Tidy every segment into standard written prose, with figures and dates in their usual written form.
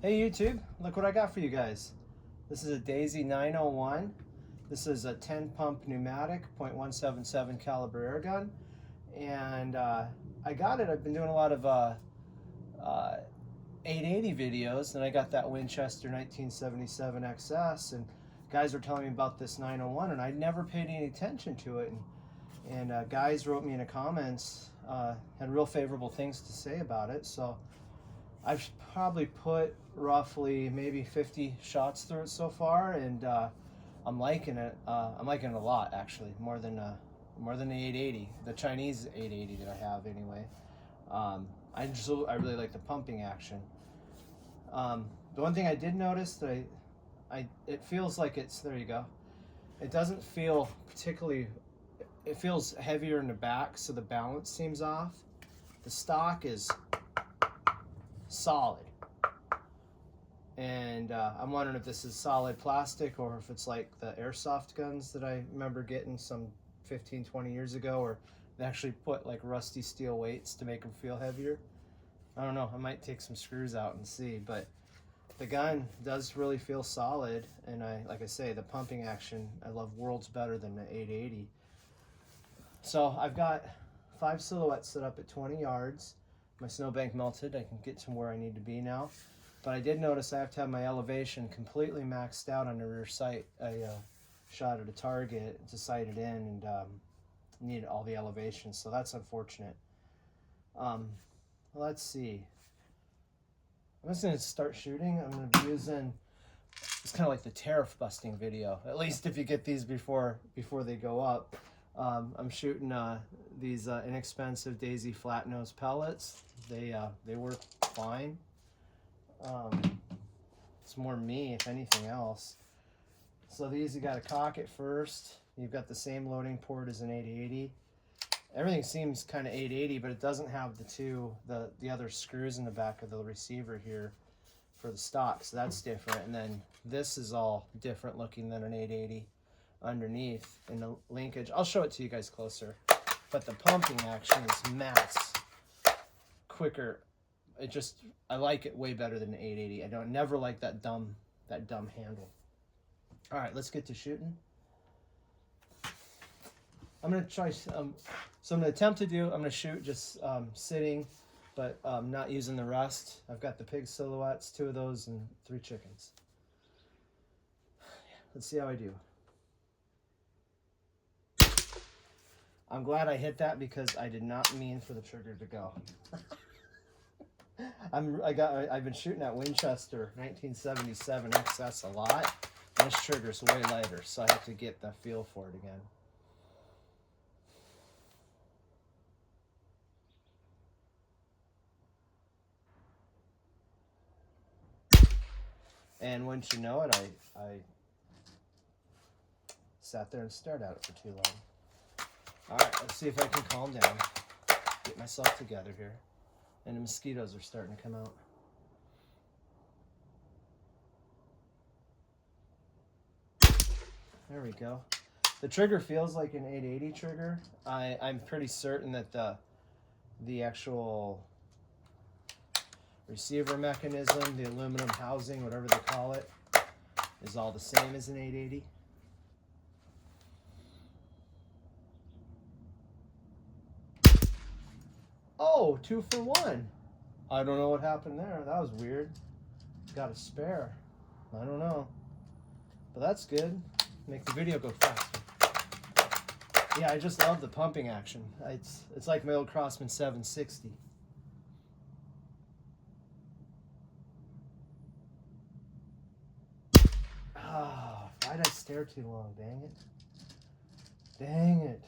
Hey YouTube, look what I got for you guys. This is a Daisy 901. This is a 10 pump pneumatic .177 caliber air gun, and I got it. I've been doing a lot of 880 videos, and I got that Winchester 1977 XS, and guys were telling me about this 901, and I never paid any attention to it. And guys wrote me in the comments, had real favorable things to say about it. So I've probably put roughly maybe 50 shots through it so far, and I'm liking it. I'm liking it a lot, actually, more than the 880, the Chinese 880 that I have anyway. I really like the pumping action. The one thing I did notice that it feels like it's, there you go. It doesn't feel particularly, it feels heavier in the back, so the balance seems off. The stock is solid, and I'm wondering if this is solid plastic or if it's like the airsoft guns that I remember getting some 15-20 years ago, or they actually put like rusty steel weights to make them feel heavier. I don't know, I might take some screws out and see, but the gun does really feel solid, and like I say, the pumping action I love worlds better than the 880. So I've got 5 silhouettes set up at 20 yards. My snowbank melted. I can get to where I need to be now. But I did notice I have to have my elevation completely maxed out on the rear sight. I shot at a target to sight it in, and needed all the elevation, so that's unfortunate. Let's see. I'm just going to start shooting. I'm going to be using, it's kind of like the tariff busting video, at least if you get these before they go up. I'm shooting these inexpensive Daisy flat nose pellets. They work fine. It's more me, if anything else. So these, you got to cock it first. You've got the same loading port as an 880. Everything seems kind of 880, but it doesn't have the other screws in the back of the receiver here for the stock, so that's different. And then this is all different looking than an 880 underneath in the linkage. I'll show it to you guys closer, but the pumping action is max quicker. I like it way better than the 880. I never like that dumb handle. All right, let's get to shooting. I'm gonna try, so I'm gonna attempt to do, I'm gonna shoot just sitting, but not using the rest. I've got the pig silhouettes, 2 of those, and 3 chickens. Let's see how I do. I'm glad I hit that because I did not mean for the trigger to go. I've been shooting at Winchester 1977 XS a lot. And this trigger's way lighter, so I have to get the feel for it again. And once you know it, I sat there and stared at it for too long. All right, let's see if I can calm down, get myself together here. And the mosquitoes are starting to come out. There we go. The trigger feels like an 880 trigger. I'm pretty certain that the actual receiver mechanism, the aluminum housing, whatever they call it, is all the same as an 880. Oh, 2 for 1. I don't know what happened there. That was weird. Got a spare. I don't know. But that's good. Make the video go faster. Yeah, I just love the pumping action. It's like my old Crossman 760. Ah, why did I stare too long? Dang it. Dang it.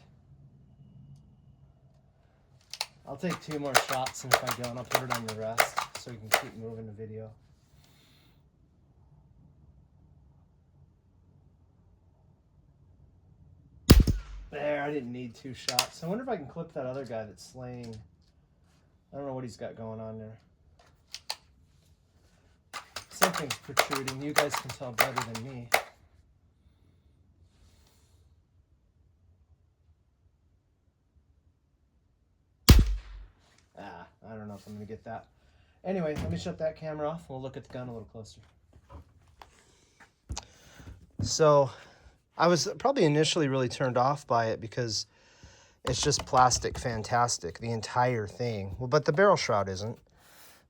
I'll take 2 more shots, and if I don't, I'll put it on the rest so we can keep moving the video. There, I didn't need 2 shots. I wonder if I can clip that other guy that's slaying. I don't know what he's got going on there. Something's protruding. You guys can tell better than me. I don't know if I'm going to get that. Anyway, let me shut that camera off. We'll look at the gun a little closer. So I was probably initially really turned off by it because it's just plastic fantastic, the entire thing. Well, but the barrel shroud isn't.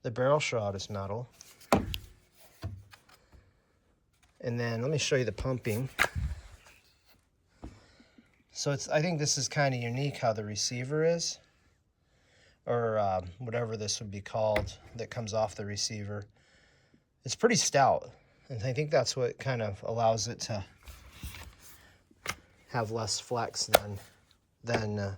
The barrel shroud is metal. And then let me show you the pumping. So I think this is kind of unique how the receiver is, or whatever this would be called that comes off the receiver. It's pretty stout, and I think that's what kind of allows it to have less flex than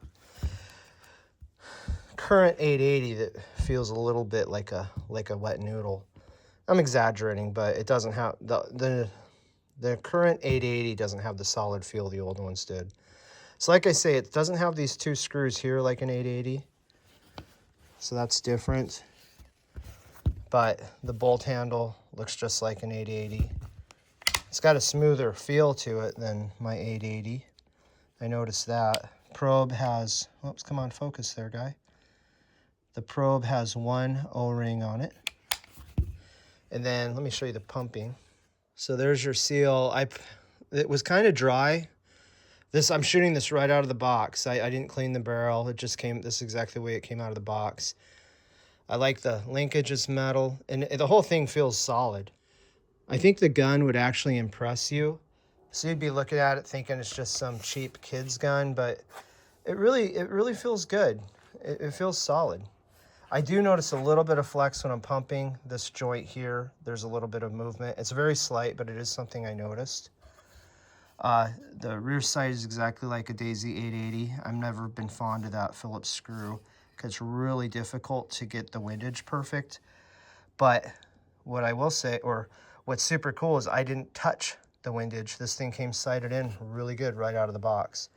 current 880 that feels a little bit like a wet noodle. I'm exaggerating, but it doesn't have the current 880 doesn't have the solid feel the old ones did. So like I say, it doesn't have these two screws here like an 880. So that's different. But the bolt handle looks just like an 880. It's got a smoother feel to it than my 880. I noticed that. Probe has, oops, come on, focus there, guy. The probe has one O-ring on it. And then let me show you the pumping. So there's your seal. It was kind of dry. I'm shooting this right out of the box. I didn't clean the barrel. It just came, this is exactly the way it came out of the box. I like the linkage is metal, and the whole thing feels solid. I think the gun would actually impress you. So you'd be looking at it thinking it's just some cheap kid's gun, but it really feels good. It feels solid. I do notice a little bit of flex when I'm pumping. This joint here, there's a little bit of movement. It's very slight, but it is something I noticed. The rear sight is exactly like a Daisy 880. I've never been fond of that Phillips screw because it's really difficult to get the windage perfect. But what I will say, or what's super cool, is I didn't touch the windage. This thing came sighted in really good right out of the box.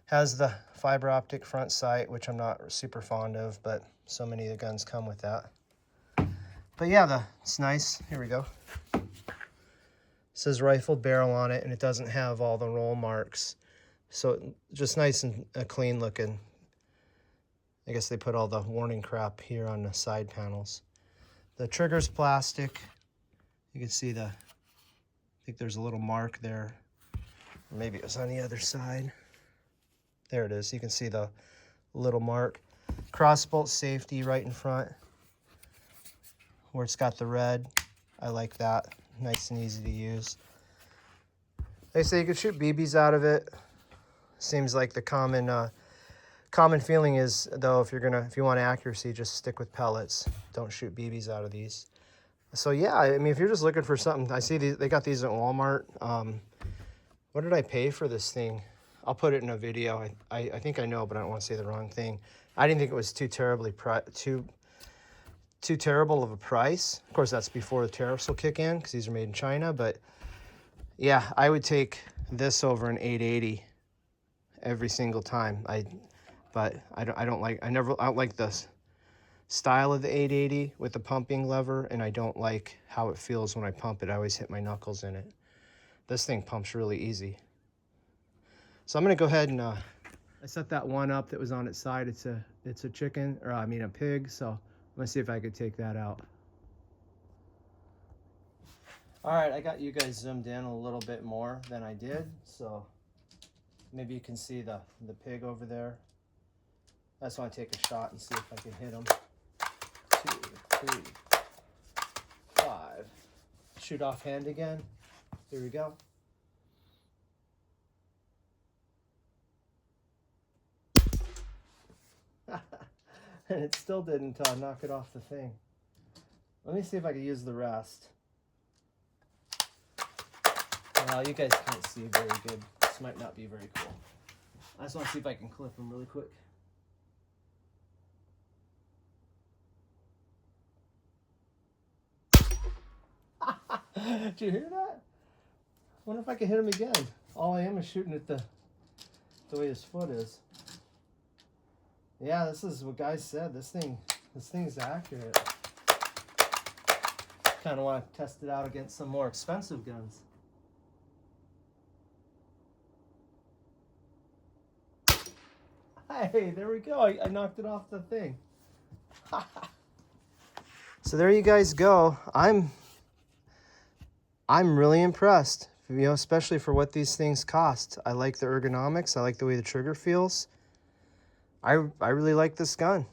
Has the fiber optic front sight, which I'm not super fond of, but so many of the guns come with that. But yeah, it's nice. Here we go. It says rifled barrel on it, and it doesn't have all the roll marks. So just nice and clean looking. I guess they put all the warning crap here on the side panels. The trigger's plastic. You can see I think there's a little mark there. Or maybe it was on the other side. There it is. You can see the little mark. Crossbolt safety right in front where it's got the red. I like that. Nice and easy to use. They say you could shoot BBs out of it. Seems like the common feeling is, though, if you want accuracy, just stick with pellets. Don't shoot BBs out of these. So yeah, I mean, if you're just looking for something, I see they got these at Walmart. What did I pay for this thing? I'll put it in a video. I think I know, but I don't want to say the wrong thing. I didn't think it was too terrible of a price. Of course, that's before the tariffs will kick in because these are made in China. But yeah, I would take this over an 880 every single time. But I don't like the style of the 880 with the pumping lever, and I don't like how it feels when I pump it. I always hit my knuckles in it. This thing pumps really easy. So I'm gonna go ahead and I set that one up that was on its side. It's a chicken, or I mean a pig. So I'm gonna see if I could take that out. All right, I got you guys zoomed in a little bit more than I did, so maybe you can see the pig over there. I just want to take a shot and see if I can hit him. 2, 3, 5. Shoot offhand again. Here we go. And it still didn't knock it off the thing. Let me see if I can use the rest. Well, you guys can't see very good. This might not be very cool. I just want to see if I can clip them really quick. Did you hear that? I wonder if I can hit him again. All I am is shooting at the way his foot is. Yeah, this is what guys said. This thing's accurate. Kind of want to test it out against some more expensive guns. Hey, there we go. I knocked it off the thing. So So there you guys go. I'm really impressed, you know, especially for what these things cost. I like the ergonomics. I like the way the trigger feels. I really like this gun.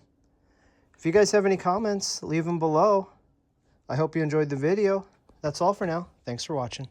If you guys have any comments, leave them below. I hope you enjoyed the video. That's all for now. Thanks for watching.